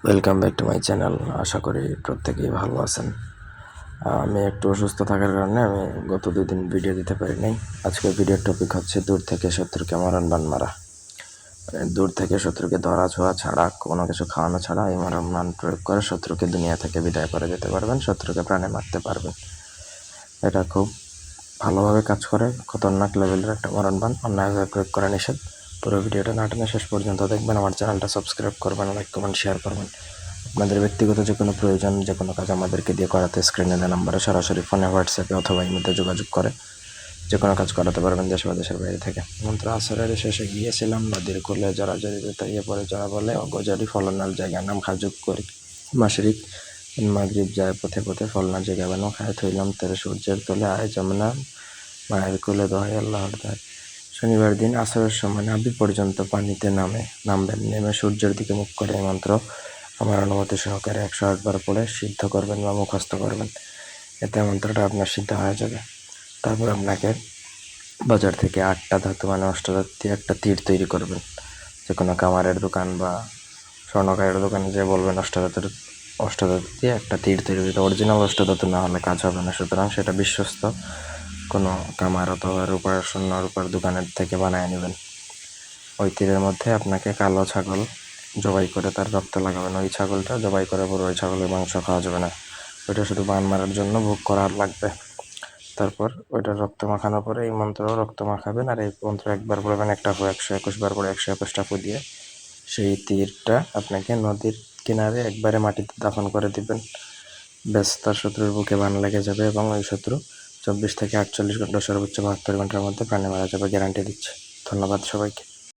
Welcome back to my channel. আশা করি প্রত্যেকেই ভালো আছেন। আমি একটু অসুস্থ থাকার কারণে আমি গত 2 দিন ভিডিও দিতে পারি নাই। আজকের ভিডিওর টপিক হচ্ছে দূর থেকে শত্রুকে মরণ বান মারা। দূর থেকে শত্রুকে ধরা ছোঁয়া ছাড়া, কোনো কিছু খাওয়ানো ছাড়া এই মরণ বান প্রয়োগ করে শত্রুকে দুনিয়া থেকে বিদায় করে যেতে পারবেন, শত্রুকে প্রাণে মারতে পারবেন। এটা খুব ভালোভাবে কাজ করে, খতরনাক লেভেলের একটা মরণ বান, অন্যায়ভাবে প্রয়োগ করা নিষেধ। পুরো ভিডিওটা না টেনে শেষ পর্যন্ত দেখবেন। আমার চ্যানেলটা সাবস্ক্রাইব করবেন, লাইক কমেন্ট শেয়ার করবেন। আপনাদের ব্যক্তিগত যে কোনো প্রয়োজন, যে কোনো কাজ আমাদেরকে দিয়ে করাতে স্ক্রিনে দেওয়া নাম্বারে সরাসরি ফোনে, হোয়াটসঅ্যাপে অথবা ইমেতে যোগাযোগ করে যে কোনো কাজ করাতে পারবেন দেশ বা দেশের বাইরে থেকে। মন্ত্র আসরের শেষে গিয়েছিলাম নদীর কূলে, জড়াজড়িতে তাইয়ে পরে জড়া বলে অগজারি ফলনাল জায়গার নাম খাজুক করি মাসরিক মাগরিব যায় পথে পথে ফলনা জায়গা বানো খায় থইলাম তেরে সূর্যের তোলে আয় যমুনা মায়ের কোলে দোহাই আল্লাহর দায়। শনিবার দিন আসরের সময় নাভি পর্যন্ত পানিতে নামবেন। নেমে সূর্যের দিকে মুখ করে এই মন্ত্র আমার অনুমতি সহকারে 108 বার পড়ে সিদ্ধ করবেন বা মুখস্থ করবেন। এতে মন্ত্রটা আপনার সিদ্ধ হয়ে যাবে। তারপর আপনাকে বাজার থেকে 8টা ধাতু মানে অষ্টধাতু দিয়ে একটা তীর তৈরি করবেন। যে কোনো কামারের দোকান বা স্বর্ণকারের দোকানে যে বলবেন অষ্টধাতু দিয়ে একটা তীর তৈরি করতে। অরিজিনাল অষ্টধাতু না হলে কাজ হবে না, সুতরাং সেটা বিশ্বস্ত কোনো কামার অথবা রূপার দোকানের থেকে বানায় নেবেন। ওই তীরের মধ্যে আপনাকে কালো ছাগল জবাই করে তার রক্ত লাগাবেন। ওই ছাগলটা জবাই করে পরে ওই ছাগলের মাংস খাওয়া যাবে না, ওইটা শুধু বান মারার জন্য ভোগ করা লাগবে। তারপর ওইটা রক্ত মাখানোর পরে এই মন্ত্র রক্ত মাখাবেন, আর এই মন্ত্র একবার পড়বেন, একটা ফু 121 বার পরে 121টা ফু দিয়ে সেই তীরটা আপনাকে নদীর কিনারে একবারে মাটিতে দাফন করে দিবেন। ব্যাস, তার শত্রুর বুকে বান লেগে যাবে এবং ওই শত্রু 24 থেকে 48 ঘন্টা, সর্বোচ্চ 72 ঘন্টার মধ্যে প্রাণে মারা যাবে, গ্যারান্টি দিচ্ছে। ধন্যবাদ সবাইকে।